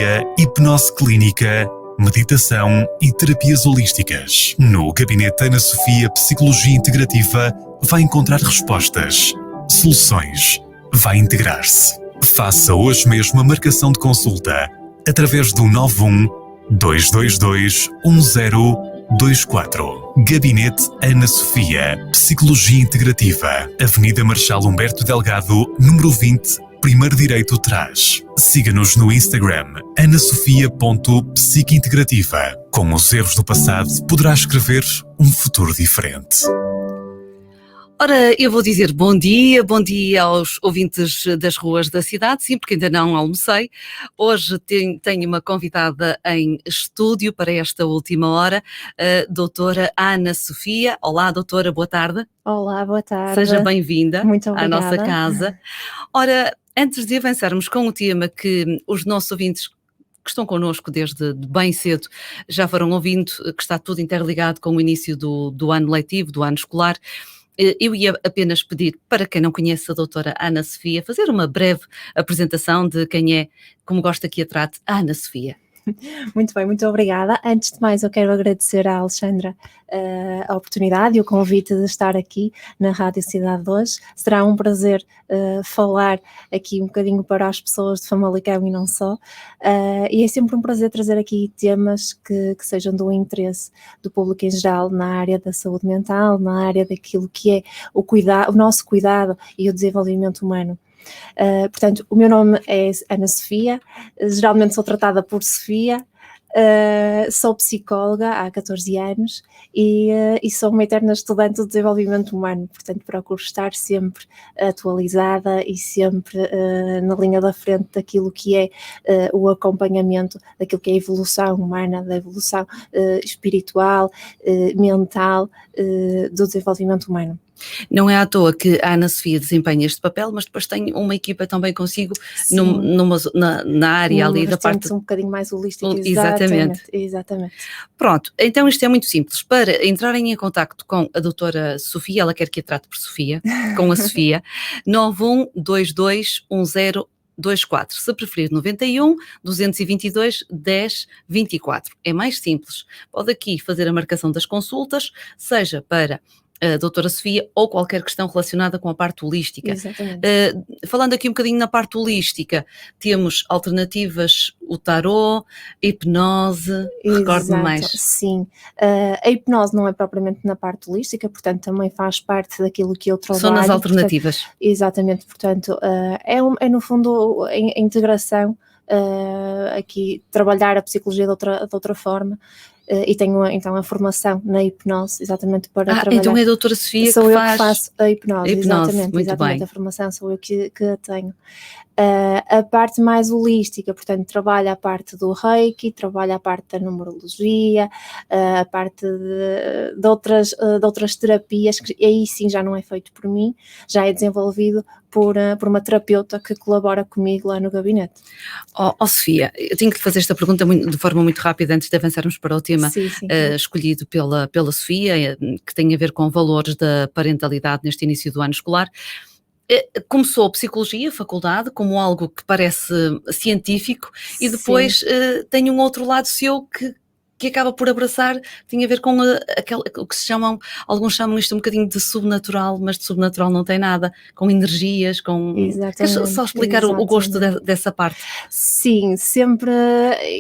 Filosofia, hipnose clínica, meditação e terapias holísticas. No Gabinete Ana Sofia Psicologia Integrativa vai encontrar respostas, soluções, vai integrar-se. Faça hoje mesmo a marcação de consulta através do 91 222 1024. Gabinete Ana Sofia Psicologia Integrativa, Avenida Marechal Humberto Delgado, número 20, primeiro direito atrás. Siga-nos no Instagram, anasofia.psiquintegrativa. Com os erros do passado, poderá escrever um futuro diferente. Ora, eu vou dizer bom dia aos ouvintes das ruas da cidade, sim, porque ainda não almocei. Hoje tenho uma convidada em estúdio para esta última hora, a doutora Ana Sofia. Olá, doutora, boa tarde. Olá, boa tarde. Seja bem-vinda à nossa casa. Ora, antes de avançarmos com o tema que os nossos ouvintes que estão connosco desde bem cedo já foram ouvindo, que está tudo interligado com o início do ano letivo, do ano escolar, eu ia apenas pedir, para quem não conhece a doutora Ana Sofia, fazer uma breve apresentação de quem é, como gosta que a trate, a Ana Sofia. Muito bem, muito obrigada. Antes de mais, eu quero agradecer à Alexandra a oportunidade e o convite de estar aqui na Rádio Cidade de hoje. Será um prazer falar aqui um bocadinho para as pessoas de Famalicão e não só. E é sempre um prazer trazer aqui temas que sejam do interesse do público em geral na área da saúde mental, na área daquilo que é o nosso cuidado e o desenvolvimento humano. Portanto, o meu nome é Ana Sofia, geralmente sou tratada por Sofia, sou psicóloga há 14 anos e sou uma eterna estudante do desenvolvimento humano, portanto procuro estar sempre atualizada e sempre na linha da frente daquilo que é o acompanhamento, daquilo que é a evolução humana, da evolução espiritual, mental, do desenvolvimento humano. Não é à toa que a Ana Sofia desempenha este papel, mas depois tem uma equipa também consigo na área ali da parte... um bocadinho mais holística. Exatamente. Pronto, então isto é muito simples. Para entrarem em contacto com a doutora Sofia, ela quer que a trate por Sofia, com a Sofia, 91221024, se preferir 91 222 1024. É mais simples. Pode aqui fazer a marcação das consultas, seja para a doutora Sofia ou qualquer questão relacionada com a parte holística. Exatamente. Falando aqui um bocadinho na parte holística, temos alternativas, o tarô, a hipnose, recordo-me mais. Sim, a hipnose não é propriamente na parte holística, portanto também faz parte daquilo que eu trabalho. São nas alternativas. Portanto, exatamente, portanto é no fundo a integração, aqui trabalhar a psicologia de outra forma. E tenho então a formação na hipnose exatamente para trabalhar. Então é a doutora Sofia sou que eu que faço a hipnose, exatamente, muito bem. A formação sou eu que a tenho. A parte mais holística, portanto, trabalho a parte do Reiki, trabalho a parte da numerologia, a parte de outras terapias, que aí sim já não é feito por mim, já é desenvolvido por uma terapeuta que colabora comigo lá no gabinete. Sofia, eu tenho que fazer esta pergunta de forma muito rápida antes de avançarmos para o tema escolhido pela Sofia, que tem a ver com valores da parentalidade neste início do ano escolar. Começou a psicologia, faculdade, como algo que parece científico, e depois tem um outro lado seu que acaba por abraçar, tem a ver com o que alguns chamam isto um bocadinho de subnatural, mas de subnatural não tem nada, com energias, Queres só explicar o gosto dessa parte? Sim, sempre,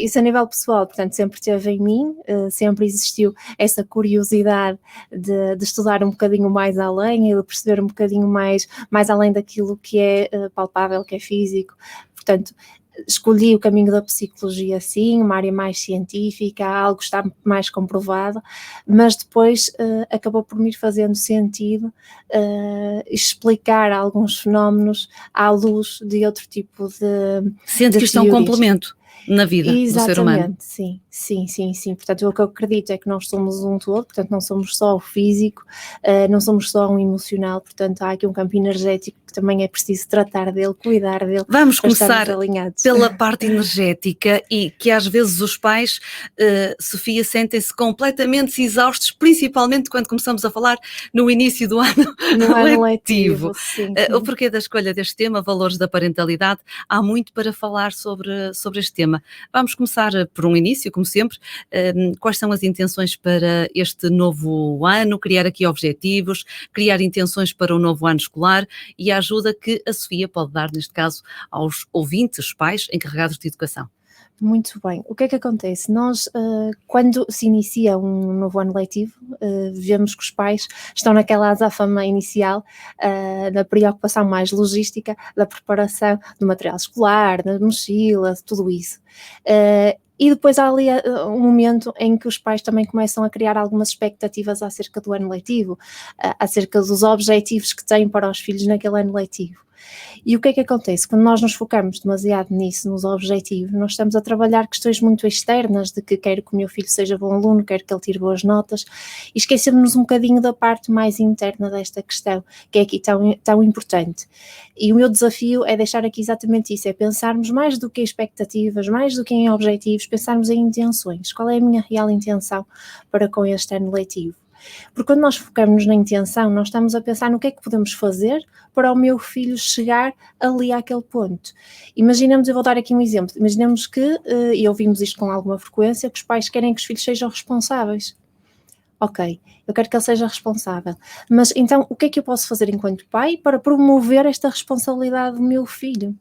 isso a nível pessoal, portanto sempre esteve em mim, sempre existiu essa curiosidade de estudar um bocadinho mais além e de perceber um bocadinho mais além daquilo que é palpável, que é físico, portanto escolhi o caminho da psicologia, sim, uma área mais científica, algo está mais comprovado, mas depois acabou por me ir fazendo sentido explicar alguns fenómenos à luz de outro tipo de Sente que isto é um complemento na vida do ser humano. Sim. Portanto, o que eu acredito é que nós somos um todo, portanto não somos só o físico, não somos só um emocional, portanto há aqui um campo energético que também é preciso tratar dele, cuidar dele. Vamos começar pela parte energética, e que às vezes os pais, Sofia, sentem-se completamente exaustos, principalmente quando começamos a falar no início do ano letivo. Sim. O porquê da escolha deste tema, valores da parentalidade, há muito para falar sobre este tema. Vamos começar por um início, como sempre. Quais são as intenções para este novo ano? Criar aqui objetivos, criar intenções para o novo ano escolar e a ajuda que a Sofia pode dar, neste caso, aos ouvintes, pais encarregados de educação. Muito bem. O que é que acontece? Nós, quando se inicia um novo ano letivo, vemos que os pais estão naquela azáfama inicial, da preocupação mais logística, da preparação do material escolar, da mochila, tudo isso. E depois há ali um momento em que os pais também começam a criar algumas expectativas acerca do ano letivo, acerca dos objetivos que têm para os filhos naquele ano letivo. E o que é que acontece? Quando nós nos focamos demasiado nisso, nos objetivos, nós estamos a trabalhar questões muito externas, de que quero que o meu filho seja bom aluno, quero que ele tire boas notas, e esquecemos um bocadinho da parte mais interna desta questão, que é aqui tão importante. E o meu desafio é deixar aqui exatamente isso, é pensarmos mais do que em expectativas, mais do que em objetivos, pensarmos em intenções. Qual é a minha real intenção para com este ano letivo? Porque quando nós focamos na intenção, nós estamos a pensar no que é que podemos fazer para o meu filho chegar ali àquele ponto. Imaginemos, eu vou dar aqui um exemplo, imaginemos que, e ouvimos isto com alguma frequência, que os pais querem que os filhos sejam responsáveis. Ok, eu quero que ele seja responsável, mas então o que é que eu posso fazer enquanto pai para promover esta responsabilidade do meu filho?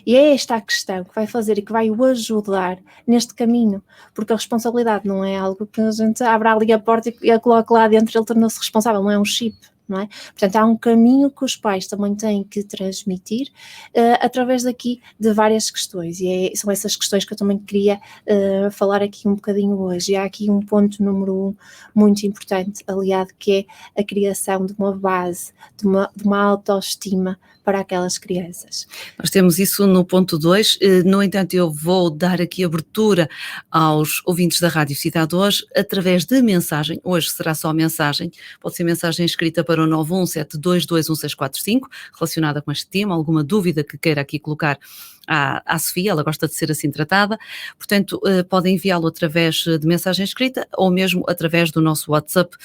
E é esta a questão que vai fazer e que vai o ajudar neste caminho, porque a responsabilidade não é algo que a gente abra ali a porta e a coloque lá dentro, ele tornou-se responsável, não é um chip, não é? Portanto, há um caminho que os pais também têm que transmitir através daqui de várias questões, e são essas questões que eu também queria falar aqui um bocadinho hoje. E há aqui um ponto número 1 muito importante, aliado, que é a criação de uma base, de uma autoestima para aquelas crianças. Nós temos isso no ponto 2, no entanto eu vou dar aqui abertura aos ouvintes da Rádio Cidade hoje, através de mensagem. Hoje será só mensagem, pode ser mensagem escrita para o 917221645, relacionada com este tema, alguma dúvida que queira aqui colocar à Sofia, ela gosta de ser assim tratada, portanto podem enviá-lo através de mensagem escrita ou mesmo através do nosso WhatsApp,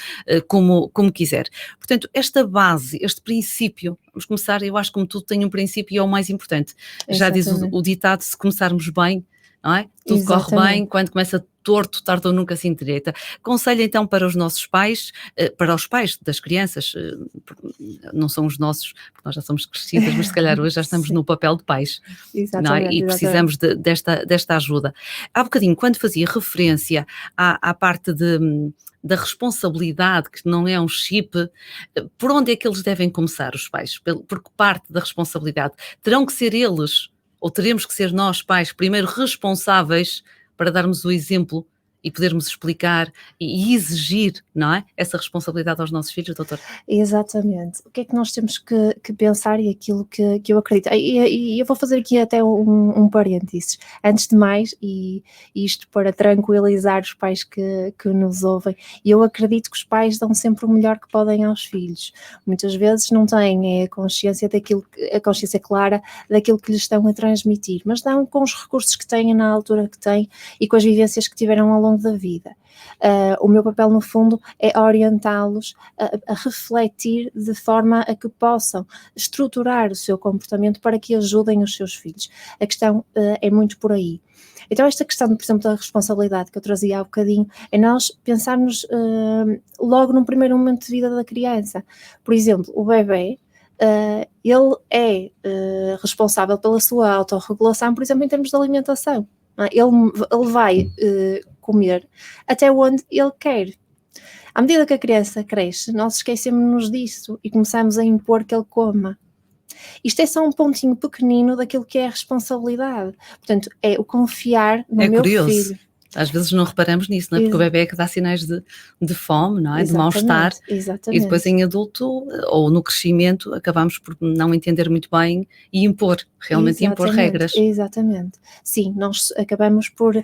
como quiser. Portanto, esta base, este princípio, vamos começar, eu acho que como tudo tem um princípio e é o mais importante. Exatamente. Já diz o ditado, se começarmos bem, não é? Tudo corre bem, quando começa torto, tarde ou nunca se endireita. Conselho então para os nossos pais, para os pais das crianças, não são os nossos, porque nós já somos crescidas, mas se calhar hoje já estamos no papel de pais, não é? E precisamos desta ajuda. Há bocadinho, quando fazia referência à parte da responsabilidade, que não é um chip, por onde é que eles devem começar, os pais? Porque parte da responsabilidade terão que ser eles, ou teremos que ser nós, pais, primeiro responsáveis para darmos o exemplo e podermos explicar e exigir, não é? Essa responsabilidade aos nossos filhos, doutor? Exatamente. O que é que nós temos que pensar e aquilo que eu acredito? E eu vou fazer aqui até um parênteses. Antes de mais, e isto para tranquilizar os pais que nos ouvem, eu acredito que os pais dão sempre o melhor que podem aos filhos. Muitas vezes não têm a consciência clara daquilo que lhes estão a transmitir, mas dão com os recursos que têm na altura que têm e com as vivências que tiveram ao longo da vida. O meu papel no fundo é orientá-los a refletir de forma a que possam estruturar o seu comportamento para que ajudem os seus filhos. A questão é muito por aí. Então esta questão, por exemplo, da responsabilidade que eu trazia há bocadinho, é nós pensarmos logo no primeiro momento de vida da criança. Por exemplo, o bebê, ele é responsável pela sua autorregulação, por exemplo, em termos de alimentação. Ele vai comer até onde ele quer. À medida que a criança cresce, nós esquecemos-nos disso e começamos a impor que ele coma. Isto é só um pontinho pequenino daquilo que é a responsabilidade. Portanto, é o confiar no meu filho. Às vezes não reparamos nisso, não é? Porque o bebê é que dá sinais de fome, não é? De mal-estar. Exatamente. E depois em adulto ou no crescimento acabamos por não entender muito bem e realmente impor regras. Exatamente. Sim, nós acabamos por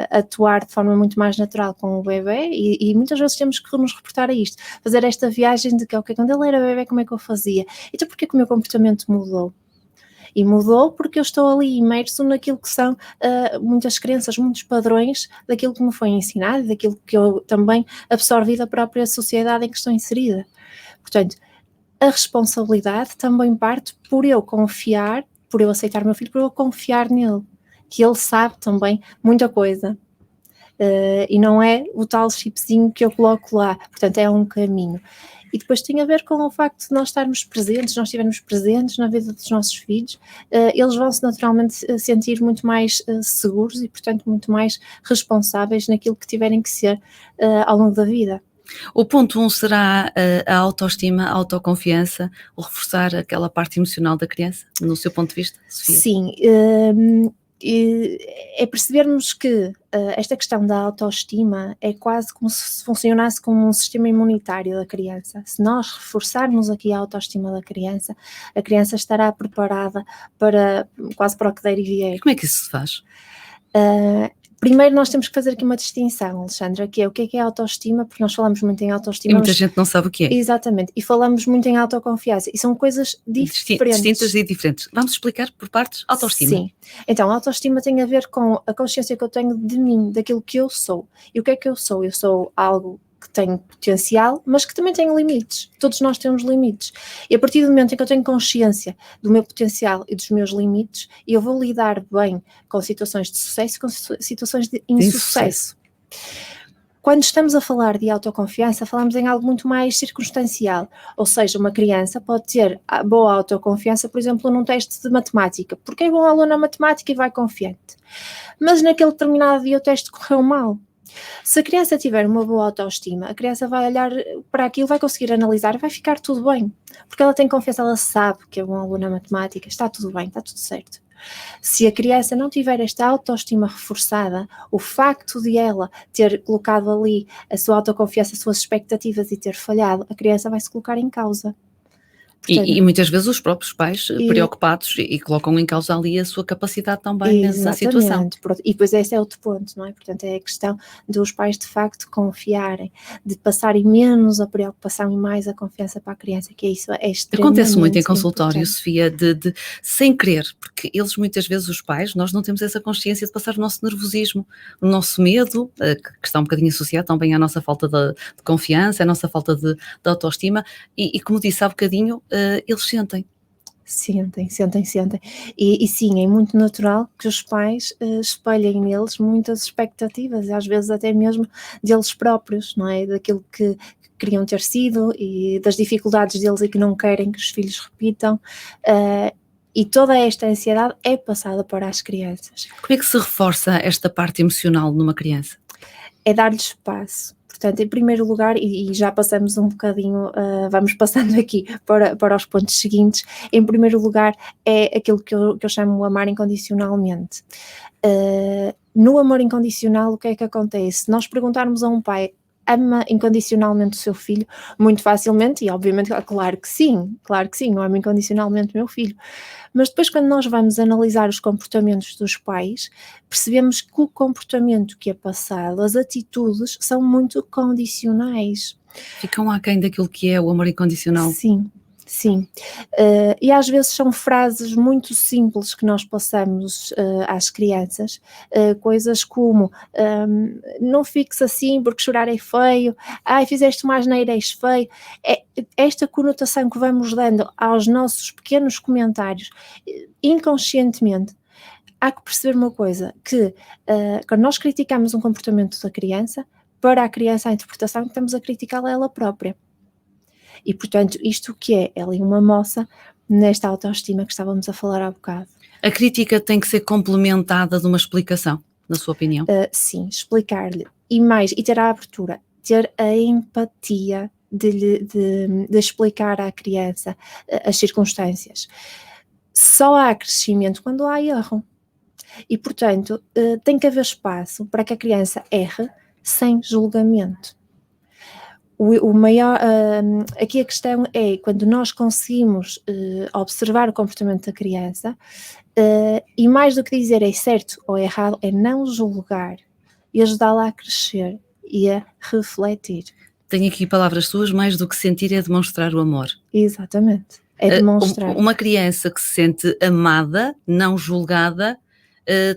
atuar de forma muito mais natural com o bebê e muitas vezes temos que nos reportar a isto, fazer esta viagem de que, ok, quando ele era bebê, como é que eu fazia? Então porquê que o meu comportamento mudou? E mudou porque eu estou ali imerso naquilo que são muitas crenças, muitos padrões daquilo que me foi ensinado, daquilo que eu também absorvi da própria sociedade em que estou inserida. Portanto, a responsabilidade também parte por eu confiar, por eu aceitar o meu filho, por eu confiar nele, que ele sabe também muita coisa. E não é o tal chipzinho que eu coloco lá, portanto é um caminho. E depois tem a ver com o facto de nós estarmos presentes, nós estivermos presentes na vida dos nossos filhos, eles vão-se naturalmente sentir muito mais seguros e, portanto, muito mais responsáveis naquilo que tiverem que ser ao longo da vida. O ponto 1 será a autoestima, a autoconfiança, o reforçar aquela parte emocional da criança, no seu ponto de vista, Sofia? Sim, é percebermos que esta questão da autoestima é quase como se funcionasse como um sistema imunitário da criança. Se nós reforçarmos aqui a autoestima da criança, a criança estará preparada quase para o que der e vier. Como é que isso se faz? Primeiro nós temos que fazer aqui uma distinção, Alexandra, que é o que é autoestima, porque nós falamos muito em autoestima. E muita gente não sabe o que é. Exatamente, e falamos muito em autoconfiança, e são coisas diferentes. Distintas e diferentes. Vamos explicar por partes autoestima. Sim, então a autoestima tem a ver com a consciência que eu tenho de mim, daquilo que eu sou. E o que é que eu sou? Eu sou algo que tem potencial, mas que também tem limites. Todos nós temos limites. E a partir do momento em que eu tenho consciência do meu potencial e dos meus limites, eu vou lidar bem com situações de sucesso e com situações de insucesso. Quando estamos a falar de autoconfiança, falamos em algo muito mais circunstancial, ou seja, uma criança pode ter boa autoconfiança, por exemplo, num teste de matemática, porque é bom aluno na matemática e vai confiante. Mas naquele determinado dia o teste correu mal. Se a criança tiver uma boa autoestima, a criança vai olhar para aquilo, vai conseguir analisar, vai ficar tudo bem, porque ela tem confiança, ela sabe que é bom aluno na matemática, está tudo bem, está tudo certo. Se a criança não tiver esta autoestima reforçada, o facto de ela ter colocado ali a sua autoconfiança, as suas expectativas e ter falhado, a criança vai se colocar em causa. Portanto, e muitas vezes os próprios pais preocupados e colocam em causa ali a sua capacidade também nessa situação. E depois esse é outro ponto, não é? Portanto, é a questão dos pais de facto confiarem, de passarem menos a preocupação e mais a confiança para a criança, que isso é extremamente Acontece muito em consultório, importante. Sofia, de sem querer, porque eles muitas vezes, os pais, nós não temos essa consciência de passar o nosso nervosismo, o nosso medo, que está um bocadinho associado também à nossa falta de confiança, à nossa falta de autoestima, e como disse há bocadinho, eles sentem. Sentem. E sim, é muito natural que os pais espelhem neles muitas expectativas, às vezes até mesmo deles próprios, não é? Daquilo que queriam ter sido e das dificuldades deles e que não querem que os filhos repitam. E toda esta ansiedade é passada para as crianças. Como é que se reforça esta parte emocional numa criança? É dar-lhes espaço. Portanto, em primeiro lugar, e já passamos um bocadinho, vamos passando aqui para os pontos seguintes, em primeiro lugar é aquilo que eu chamo de amar incondicionalmente. No amor incondicional, o que é que acontece? Se nós perguntarmos a um pai, ama incondicionalmente o seu filho? Muito facilmente, e obviamente, claro que sim, eu amo incondicionalmente o meu filho. Mas depois, quando nós vamos analisar os comportamentos dos pais, percebemos que o comportamento que é passado, as atitudes, são muito condicionais. Ficam aquém daquilo que é o amor incondicional. Sim. E às vezes são frases muito simples que nós passamos às crianças, coisas como não fiques assim porque chorar é feio, fizeste uma asneira, és feio. Esta conotação que vamos dando aos nossos pequenos comentários, inconscientemente, há que perceber uma coisa, que quando nós criticamos um comportamento da criança, para a criança a interpretação que estamos a criticá-la ela própria. E, portanto, isto que é ali uma moça nesta autoestima que estávamos a falar há bocado. A crítica tem que ser complementada de uma explicação, na sua opinião? Sim, explicar-lhe. E ter a abertura, ter a empatia de explicar à criança as circunstâncias. Só há crescimento quando há erro. E, portanto, tem que haver espaço para que a criança erre sem julgamento. O maior, aqui a questão é quando nós conseguimos observar o comportamento da criança e mais do que dizer é certo ou errado, é não julgar e ajudá-la a crescer e a refletir. Tenho aqui palavras suas, mais do que sentir é demonstrar o amor. Exatamente, é demonstrar. Uma criança que se sente amada, não julgada,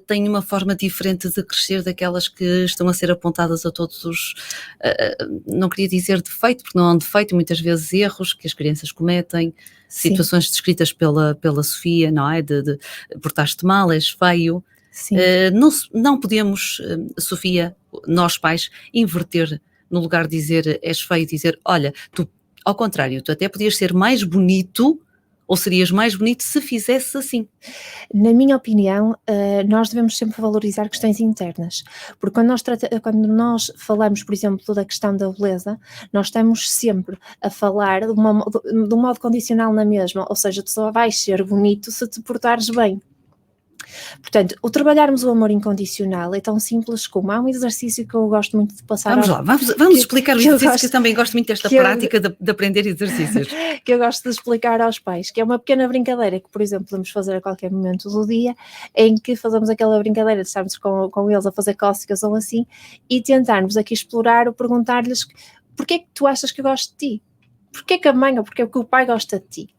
tem uma forma diferente de crescer daquelas que estão a ser apontadas a todos os, não queria dizer defeito, porque não há um defeito, muitas vezes erros que as crianças cometem, Sim. Situações descritas pela Sofia, não é? De portaste mal, és feio. Não podemos, Sofia, nós pais, inverter, no lugar de dizer és feio, dizer, olha, tu, ao contrário, tu até podias ser mais bonito, ou serias mais bonito se fizesse assim? Na minha opinião, nós devemos sempre valorizar questões internas, porque quando nós falamos, por exemplo, da questão da beleza, nós estamos sempre a falar de um modo condicional na mesma, ou seja, tu só vais ser bonito se te portares bem. Portanto, o trabalharmos o amor incondicional é tão simples como há um exercício que eu gosto muito de passar. Vamos explicar o exercício, que eu também gosto muito desta prática de aprender exercícios. Que eu gosto de explicar aos pais, que é uma pequena brincadeira que, por exemplo, podemos fazer a qualquer momento do dia, em que fazemos aquela brincadeira de estarmos com eles a fazer cócegas ou assim, e tentarmos aqui explorar ou perguntar-lhes porquê é que tu achas que eu gosto de ti? Porquê que a mãe ou porquê que o pai gosta de ti?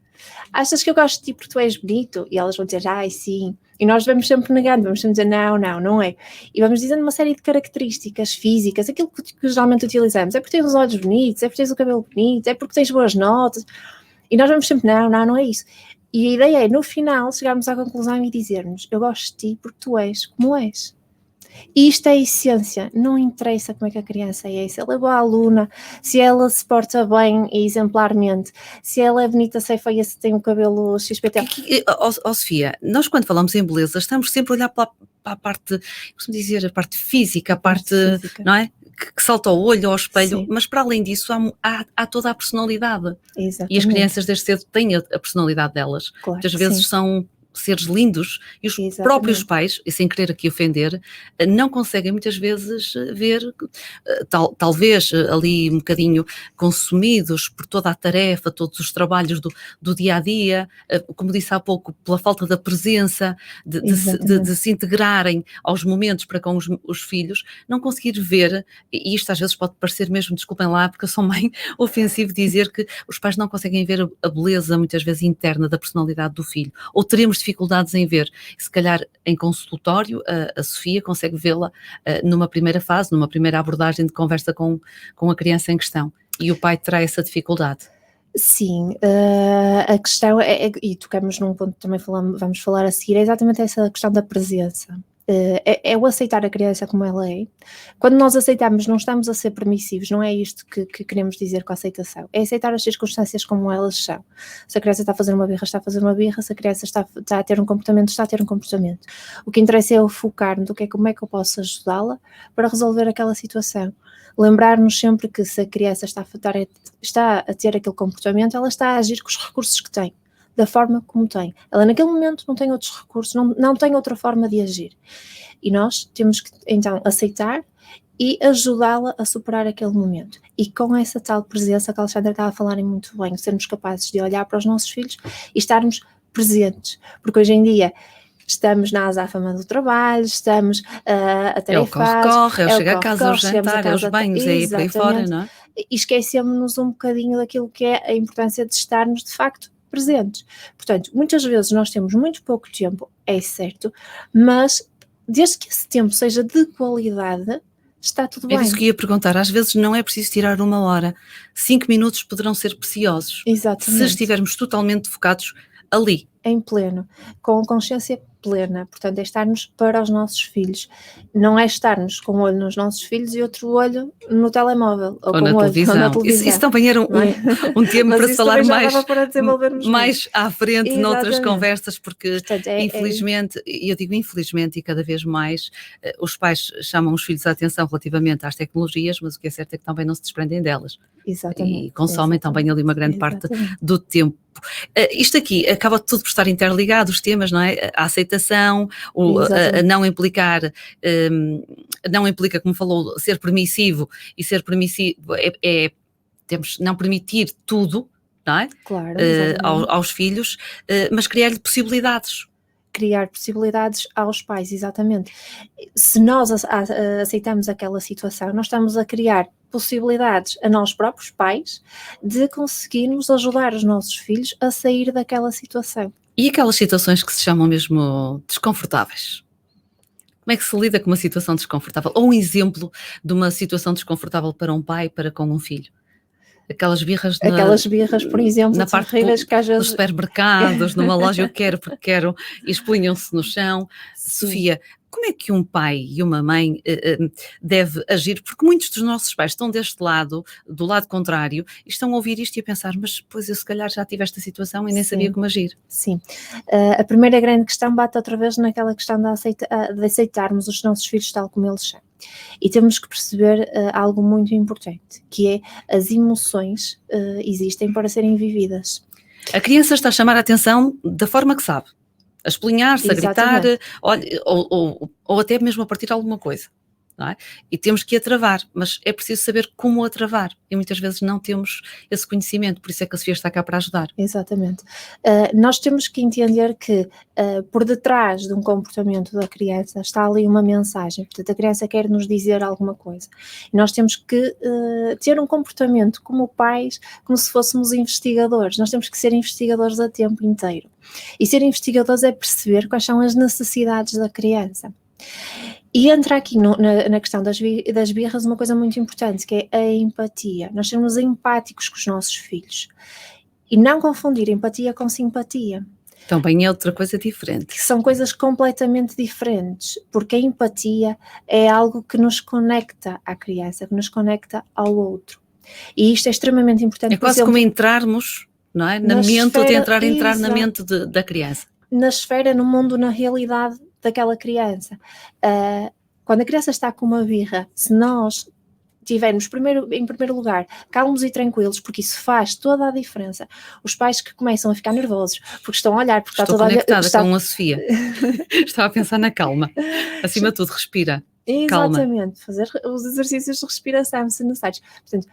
Achas que eu gosto de ti porque tu és bonito? E elas vão dizer, ai sim. E nós vamos sempre negando, vamos sempre dizer, não é. E vamos dizendo uma série de características físicas, aquilo que geralmente utilizamos. É porque tens os olhos bonitos, é porque tens o cabelo bonito, é porque tens boas notas. E nós vamos sempre, não é isso. E a ideia é, no final, chegarmos à conclusão e dizermos, eu gosto de ti porque tu és como és. E isto é a essência, não interessa como é que a criança é, se ela é boa aluna, se ela se porta bem e exemplarmente, se ela é bonita, se é feia, se tem o cabelo XPT. Sofia, nós quando falamos em beleza estamos sempre a olhar para a parte, costumo dizer, a parte física, a parte física, não é? Que salta ao olho, ao espelho, sim. Mas para além disso há toda a personalidade. Exatamente. E as crianças desde cedo têm a personalidade delas. Claro, muitas vezes sim. São seres lindos e os Exatamente. Próprios pais, e sem querer aqui ofender, não conseguem muitas vezes ver, talvez ali um bocadinho consumidos por toda a tarefa, todos os trabalhos do dia-a-dia, como disse há pouco, pela falta da presença, de se integrarem aos momentos para com os filhos, não conseguir ver, e isto às vezes pode parecer mesmo, desculpem lá, porque eu sou mãe, ofensivo dizer que os pais não conseguem ver a beleza muitas vezes interna da personalidade do filho, ou teremos dificuldades em ver. Se calhar em consultório a Sofia consegue vê-la numa primeira fase, numa primeira abordagem de conversa com a criança em questão, e o pai terá essa dificuldade. Sim, a questão e tocamos num ponto que também vamos falar a seguir, é exatamente essa questão da presença. É o aceitar a criança como ela é. Quando nós aceitamos, não estamos a ser permissivos, não é isto que queremos dizer com a aceitação, é aceitar as circunstâncias como elas são. Se a criança está a fazer uma birra, está a fazer uma birra, se a criança está a ter um comportamento, está a ter um comportamento. O que interessa é o focar no como é que eu posso ajudá-la para resolver aquela situação. Lembrar-nos sempre que se a criança está a ter aquele comportamento, ela está a agir com os recursos que tem, da forma como tem. Ela naquele momento não tem outros recursos, não tem outra forma de agir. E nós temos que então aceitar e ajudá-la a superar aquele momento. E com essa tal presença que a Alexandra estava a falar muito bem, sermos capazes de olhar para os nossos filhos e estarmos presentes. Porque hoje em dia estamos na azáfama do trabalho, estamos a tarefar. É o corre, chega a casa ao jantar, é os banhos, é ir para aí fora, não é? E esquecemos-nos um bocadinho daquilo que é a importância de estarmos, de facto, presentes. Portanto, muitas vezes nós temos muito pouco tempo, é certo, mas desde que esse tempo seja de qualidade, está tudo bem. É isso que ia perguntar, às vezes não é preciso tirar 1 hora, 5 minutos poderão ser preciosos. Exatamente. Se estivermos totalmente focados ali. Em pleno, com consciência plena, portanto é estarmos para os nossos filhos não é estarmos com um olho nos nossos filhos e outro olho no telemóvel ou na televisão. Isso também era um tema para falar mais à frente noutras conversas, porque portanto, infelizmente, eu digo infelizmente, e cada vez mais os pais chamam os filhos a atenção relativamente às tecnologias, mas o que é certo é que também não se desprendem delas. Exatamente. E consomem também ali uma grande parte do tempo. Isto aqui acaba tudo por estar interligado, os temas, não é? A aceitação, a não implicar, não implica, como falou, ser permissivo, e ser permissivo temos não permitir tudo, não é? Claro, aos filhos, mas criar-lhe possibilidades. Criar possibilidades aos pais, exatamente. Se nós aceitamos aquela situação, nós estamos a criar possibilidades a nós próprios, pais, de conseguirmos ajudar os nossos filhos a sair daquela situação. E aquelas situações que se chamam mesmo desconfortáveis? Como é que se lida com uma situação desconfortável? Ou um exemplo de uma situação desconfortável para um pai para com um filho? Aquelas birras, por exemplo, na parte que às vezes... dos supermercados, numa loja, eu quero porque quero, e expunham-se no chão. Sim. Sofia, como é que um pai e uma mãe deve agir? Porque muitos dos nossos pais estão deste lado, do lado contrário, e estão a ouvir isto e a pensar, mas pois eu se calhar já tive esta situação e nem sabia como agir. Sim. A primeira grande questão bate outra vez naquela questão de aceitarmos os nossos filhos tal como eles são. E temos que perceber algo muito importante, que é as emoções existem para serem vividas. A criança está a chamar a atenção da forma que sabe, a espelinhar-se, a gritar, ou até mesmo a partir de alguma coisa. Não é? E temos que a travar, mas é preciso saber como a travar, e muitas vezes não temos esse conhecimento, por isso é que a Sofia está cá para ajudar. Exatamente. Nós temos que entender que por detrás de um comportamento da criança está ali uma mensagem, portanto a criança quer nos dizer alguma coisa, e nós temos que ter um comportamento como pais, como se fôssemos investigadores, nós temos que ser investigadores a tempo inteiro, e ser investigadores é perceber quais são as necessidades da criança. E entra aqui na questão das birras uma coisa muito importante, que é a empatia. Nós sermos empáticos com os nossos filhos. E não confundir empatia com simpatia. Também é outra coisa diferente. Que são coisas completamente diferentes, porque a empatia é algo que nos conecta à criança, que nos conecta ao outro. E isto é extremamente importante. É quase como entrarmos, não é? Na mente, ou tentar entrar na mente da criança. Na esfera, no mundo, na realidade daquela criança. Quando a criança está com uma birra, se nós tivermos em primeiro lugar calmos e tranquilos, porque isso faz toda a diferença. Os pais que começam a ficar nervosos porque estão a olhar, porque estou conectada com a Sofia. Estava a pensar na calma. Acima de tudo, respira. Exatamente, calma. Fazer os exercícios de respiração se necessários. Portanto,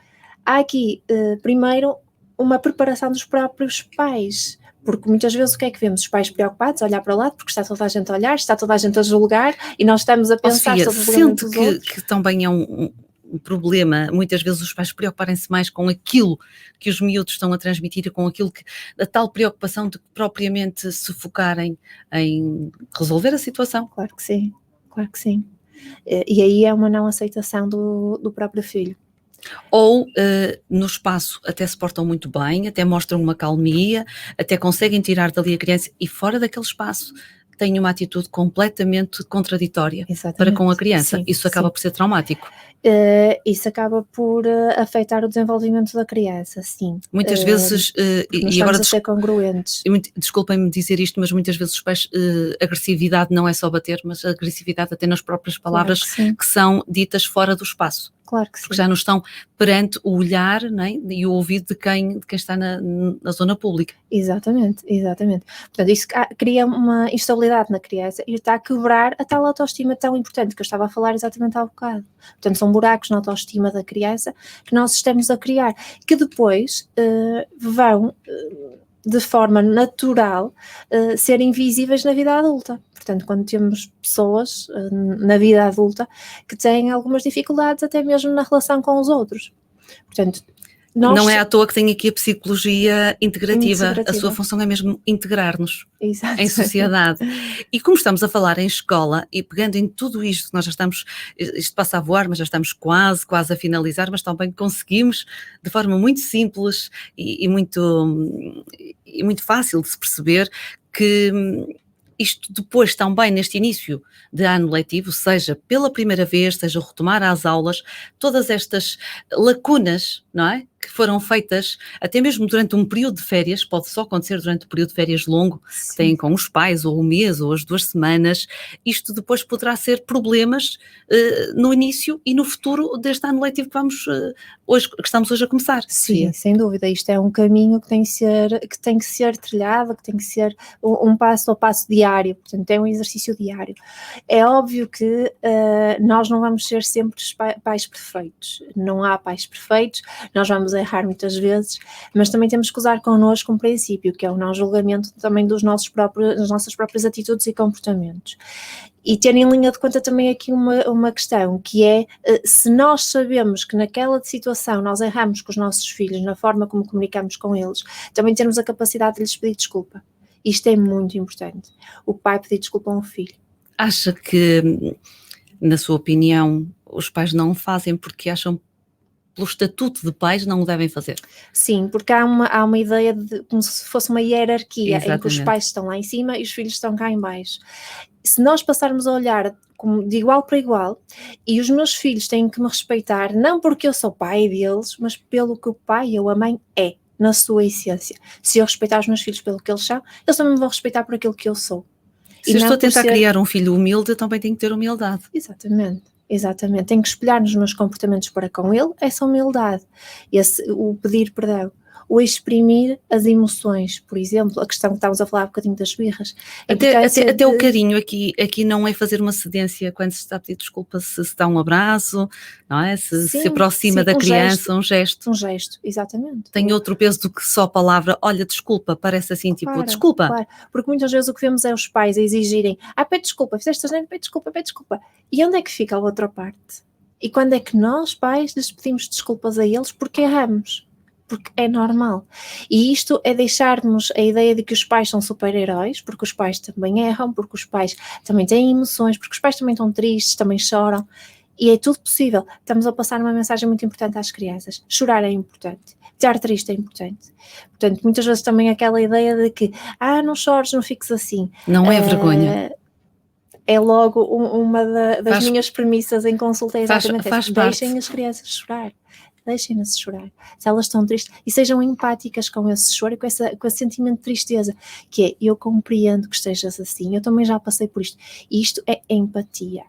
há aqui primeiro uma preparação dos próprios pais. Porque muitas vezes o que é que vemos? Os pais preocupados a olhar para o lado, porque está toda a gente a olhar, está toda a gente a julgar, e nós estamos a pensar sobre o problema dos outros. Que também é um problema, muitas vezes os pais preocuparem-se mais com aquilo que os miúdos estão a transmitir, com aquilo que, a tal preocupação de propriamente se focarem em resolver a situação. Claro que sim, claro que sim. E aí é uma não aceitação do próprio filho. Ou no espaço até se portam muito bem, até mostram uma calmia, até conseguem tirar dali a criança, e fora daquele espaço têm uma atitude completamente contraditória. Exatamente. Para com a criança. Sim, isso acaba por ser traumático. Isso acaba por afetar o desenvolvimento da criança, sim. Muitas vezes, e agora a ser congruentes. Desculpem-me dizer isto, mas muitas vezes os pais, agressividade não é só bater, mas a agressividade até nas próprias palavras, claro, que são ditas fora do espaço. Claro que sim. Porque já não estão perante o olhar, não é? E o ouvido de quem está na zona pública. Exatamente, exatamente. Portanto, isso cria uma instabilidade na criança e está a quebrar a tal autoestima tão importante que eu estava a falar exatamente há bocado. Portanto, são buracos na autoestima da criança que nós estamos a criar, que depois vão, de forma natural, ser invisíveis na vida adulta. Portanto, quando temos pessoas na vida adulta que têm algumas dificuldades até mesmo na relação com os outros. Portanto, não é à toa que tem aqui a psicologia integrativa. A sua função é mesmo integrar-nos em sociedade. E como estamos a falar em escola e pegando em tudo isto, que nós já estamos, isto passa a voar, mas já estamos quase a finalizar, mas também conseguimos de forma muito simples e muito fácil de se perceber que isto depois também neste início de ano letivo, seja pela primeira vez, seja retomar as aulas, todas estas lacunas, não é? Que foram feitas até mesmo durante um período de férias, pode só acontecer durante um período de férias longo, Sim. que têm com os pais, ou o mês, ou as 2 semanas, isto depois poderá ser problemas no início e no futuro deste ano letivo que estamos hoje a começar. Sim, sem dúvida, isto é um caminho que tem que ser trilhado, que tem que ser um passo a passo diário, portanto é um exercício diário. É óbvio que nós não vamos ser sempre os pais perfeitos, não há pais perfeitos, nós vamos errar muitas vezes, mas também temos que usar connosco um princípio, que é o não julgamento também das nossas próprias atitudes e comportamentos. E ter em linha de conta também aqui uma questão, que é, se nós sabemos que naquela situação nós erramos com os nossos filhos, na forma como comunicamos com eles, também termos a capacidade de lhes pedir desculpa. Isto é muito importante. O pai pedir desculpa a um filho. Acha que, na sua opinião, os pais não o fazem porque acham pelo estatuto de pais não o devem fazer? Sim, porque há uma ideia de como se fosse uma hierarquia. Exatamente. Em que os pais estão lá em cima e os filhos estão cá em baixo. Se nós passarmos a olhar de igual para igual, e os meus filhos têm que me respeitar, não porque eu sou pai deles, mas pelo que o pai ou a mãe é, na sua essência. Se eu respeitar os meus filhos pelo que eles são, eles também me vão respeitar por aquilo que eu sou. Se eu estou a tentar criar um filho humilde, eu também tenho que ter humildade. Exatamente, tenho que espelhar nos meus comportamentos para com ele essa humildade, o pedir perdão, o exprimir as emoções, por exemplo, a questão que estávamos a falar um bocadinho das birras. Até o carinho aqui não é fazer uma cedência quando se está a pedir desculpa, se dá um abraço, não é? Se aproxima da criança, um gesto. Um gesto, exatamente. Tem outro peso do que só a palavra, olha, desculpa, parece assim, tipo, desculpa. Claro, porque muitas vezes o que vemos é os pais a exigirem, pede desculpa, fizeste asneira, pede desculpa. E onde é que fica a outra parte? E quando é que nós, pais, lhes pedimos desculpas a eles porque erramos? Porque é normal. E isto é deixarmos a ideia de que os pais são super-heróis, porque os pais também erram, porque os pais também têm emoções, porque os pais também estão tristes, também choram, e é tudo possível. Estamos a passar uma mensagem muito importante às crianças. Chorar é importante, estar triste é importante. Portanto, muitas vezes também aquela ideia de que, não chores, não fiques assim. Não é vergonha. É logo uma das minhas premissas em consulta, é exatamente faz deixem as crianças chorar. Deixem-nas chorar, se elas estão tristes, e sejam empáticas com esse choro e com esse sentimento de tristeza, que é, eu compreendo que estejas assim, eu também já passei por isto, e isto é empatia,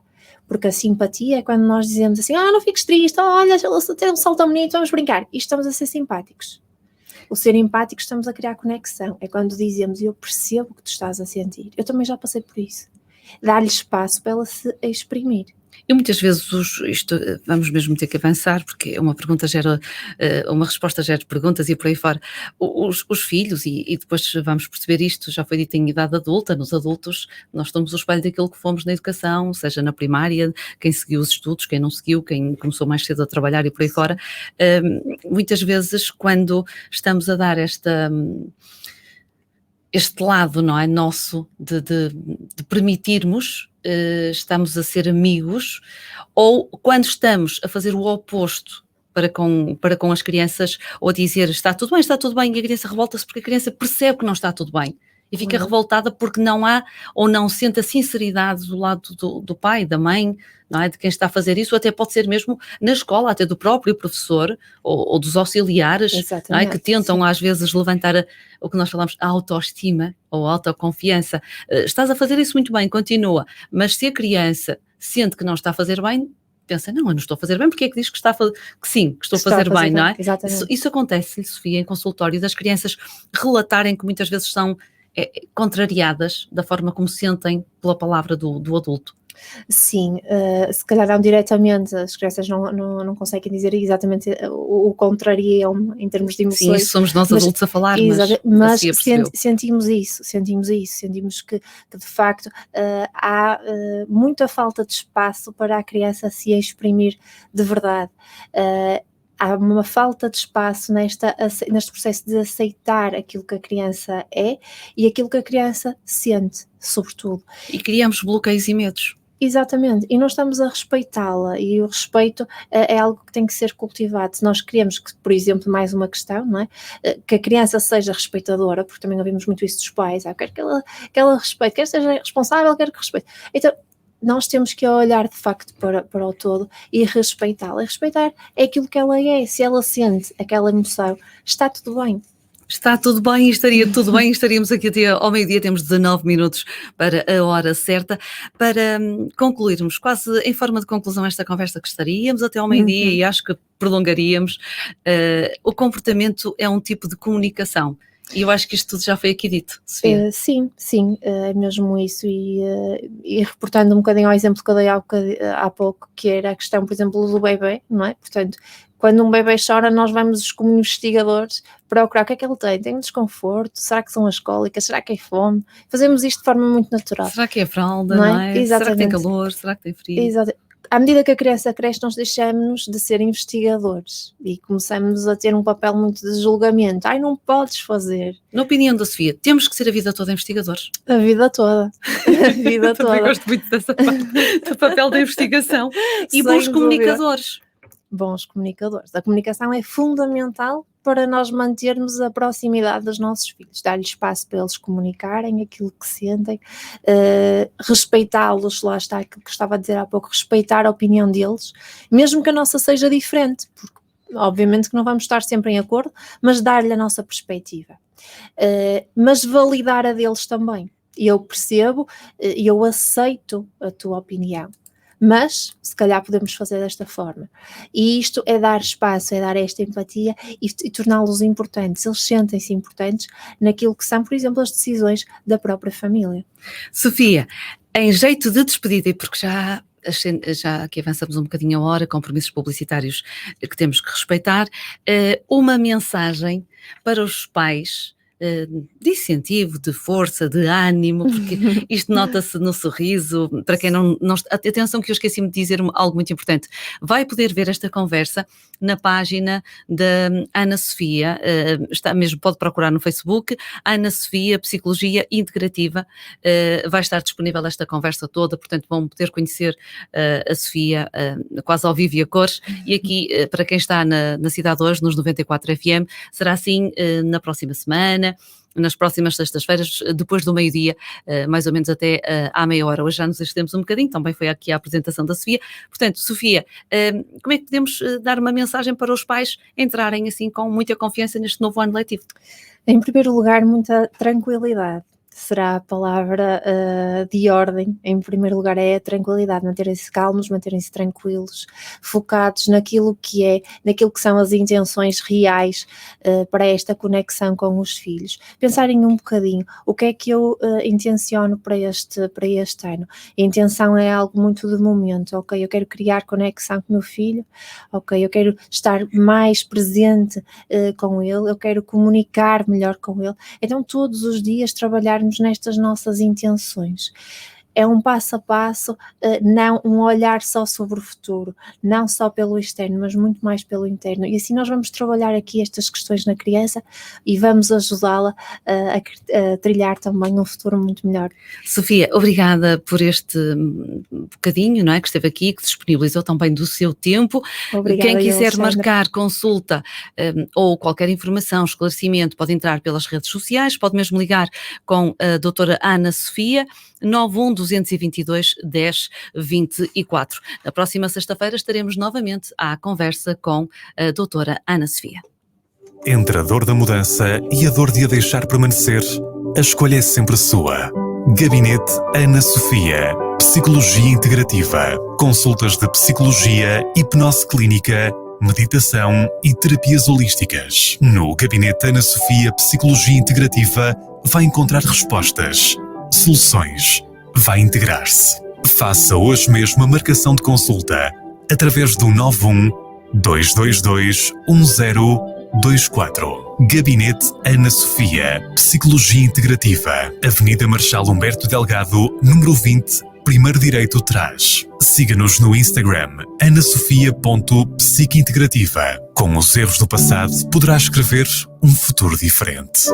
porque a simpatia é quando nós dizemos assim, não fiques triste, olha, tem um sol tão bonito, vamos brincar, e estamos a ser simpáticos. O ser empático, estamos a criar conexão, é quando dizemos, eu percebo o que tu estás a sentir, eu também já passei por isso, dar-lhe espaço para ela se exprimir. E muitas vezes vamos mesmo ter que avançar, porque uma pergunta gera, uma resposta gera perguntas e por aí fora. Os filhos, e depois vamos perceber isto, já foi dito em idade adulta, nos adultos, nós somos o espelho daquilo que fomos na educação, seja na primária, quem seguiu os estudos, quem não seguiu, quem começou mais cedo a trabalhar e por aí fora. Muitas vezes, quando estamos a dar este lado, não é, nosso, de permitirmos, estamos a ser amigos, ou quando estamos a fazer o oposto para com as crianças, ou a dizer está tudo bem, e a criança revolta-se porque a criança percebe que não está tudo bem, e fica revoltada porque não há, ou não sente a sinceridade do lado do pai, da mãe, não é, de quem está a fazer isso, ou até pode ser mesmo na escola, até do próprio professor, ou dos auxiliares, não é, que tentam às vezes levantar o que nós falamos, a autoestima, ou a autoconfiança. Estás a fazer isso muito bem, continua, mas se a criança sente que não está a fazer bem, pensa, não, eu não estou a fazer bem, porque é que diz que estou a fazer bem, não é? Isso acontece, Sofia, em consultório, das crianças relatarem que muitas vezes são contrariadas da forma como sentem pela palavra do adulto. Sim, se calhar não diretamente, as crianças não conseguem dizer exatamente o contrariam em termos de emoções. Sim, isso somos nós adultos a falar, mas sentimos isso, sentimos que de facto há muita falta de espaço para a criança se exprimir de verdade. Há uma falta de espaço neste processo de aceitar aquilo que a criança é e aquilo que a criança sente, sobretudo. E criamos bloqueios e medos. Exatamente, e nós estamos a respeitá-la, e o respeito é algo que tem que ser cultivado. Se nós queremos que, por exemplo, mais uma questão, não é? Que a criança seja respeitadora, porque também ouvimos muito isso dos pais, quero que ela respeite, quer que seja responsável, quero que respeite. Então, nós temos que olhar de facto para o todo e respeitá-la. E respeitar é aquilo que ela é, se ela sente aquela emoção, está tudo bem. Está tudo bem, estaria tudo bem, estaríamos aqui até ao meio-dia, temos 19 minutos para a hora certa, para concluirmos, quase em forma de conclusão esta conversa que estaríamos até ao meio-dia e acho que prolongaríamos. O comportamento é um tipo de comunicação. E eu acho que isto tudo já foi aqui dito, Sofia. Sim, é mesmo isso, e reportando um bocadinho ao exemplo que eu dei há pouco, que era a questão, por exemplo, do bebê, não é? Portanto, quando um bebê chora, nós vamos como investigadores procurar o que é que ele tem. Tem desconforto? Será que são as cólicas? Será que é fome? Fazemos isto de forma muito natural. Será que é fralda, não é? Exatamente. Será que tem calor? Será que tem frio? Exato. À medida que a criança cresce, nós deixamos de ser investigadores e começamos a ter um papel muito de julgamento. Não podes fazer. Na opinião da Sofia, temos que ser a vida toda investigadores? A vida toda. A vida toda. Também gosto muito dessa parte, do papel da investigação. E bons comunicadores. Bons comunicadores. A comunicação é fundamental para nós mantermos a proximidade dos nossos filhos, dar-lhes espaço para eles comunicarem aquilo que sentem, respeitá-los, lá está aquilo que estava a dizer há pouco, respeitar a opinião deles, mesmo que a nossa seja diferente, porque obviamente que não vamos estar sempre em acordo, mas dar-lhe a nossa perspectiva, mas validar a deles também. Eu percebo e eu aceito a tua opinião, mas se calhar podemos fazer desta forma, e isto é dar espaço, é dar esta empatia e torná-los importantes. Eles sentem-se importantes naquilo que são, por exemplo, as decisões da própria família. Sofia, em jeito de despedida, e porque já aqui avançamos um bocadinho a hora, compromissos publicitários que temos que respeitar, uma mensagem para os pais de incentivo, de força, de ânimo, porque isto nota-se no sorriso. Para quem não atenção, que eu esqueci-me de dizer algo muito importante, vai poder ver esta conversa na página da Ana Sofia, está mesmo, pode procurar no Facebook, Ana Sofia Psicologia Integrativa, vai estar disponível esta conversa toda, portanto vão poder conhecer a Sofia quase ao vivo e a cores, e aqui para quem está na cidade hoje, nos 94 FM, será assim na próxima semana, nas próximas sextas-feiras, depois do meio-dia, mais ou menos até à meia hora. Hoje já nos estendemos um bocadinho, também foi aqui a apresentação da Sofia. Portanto, Sofia, como é que podemos dar uma mensagem para os pais entrarem assim com muita confiança neste novo ano letivo? Em primeiro lugar, muita tranquilidade. Será a palavra de ordem. Em primeiro lugar é a tranquilidade, manterem-se calmos, manterem-se tranquilos, focados naquilo que são as intenções reais para esta conexão com os filhos. Pensarem um bocadinho, o que é que eu intenciono para este ano? A intenção é algo muito de momento, ok? Eu quero criar conexão com o meu filho, ok? Eu quero estar mais presente com ele, eu quero comunicar melhor com ele. Então todos os dias trabalhar nestas nossas intenções. É um passo a passo, não um olhar só sobre o futuro, não só pelo externo, mas muito mais pelo interno. E assim nós vamos trabalhar aqui estas questões na criança e vamos ajudá-la a trilhar também um futuro muito melhor. Sofia, obrigada por este bocadinho, não é, que esteve aqui, que disponibilizou também do seu tempo. Obrigada. Quem quiser marcar consulta ou qualquer informação, esclarecimento, pode entrar pelas redes sociais, pode mesmo ligar com a doutora Ana Sofia, 91-222-10-24. Na próxima sexta-feira estaremos novamente à conversa com a doutora Ana Sofia. Entre a dor da mudança e a dor de a deixar permanecer, a escolha é sempre sua. Gabinete Ana Sofia. Psicologia Integrativa. Consultas de psicologia, hipnose clínica, meditação e terapias holísticas. No Gabinete Ana Sofia Psicologia Integrativa vai encontrar respostas, soluções, vai integrar-se. Faça hoje mesmo a marcação de consulta através do 91-222-1024. Gabinete Ana Sofia, Psicologia Integrativa, Avenida Marechal Humberto Delgado, número 20, primeiro direito atrás. Siga-nos no Instagram, anasofia.psiquintegrativa. Com os erros do passado, poderá escrever um futuro diferente.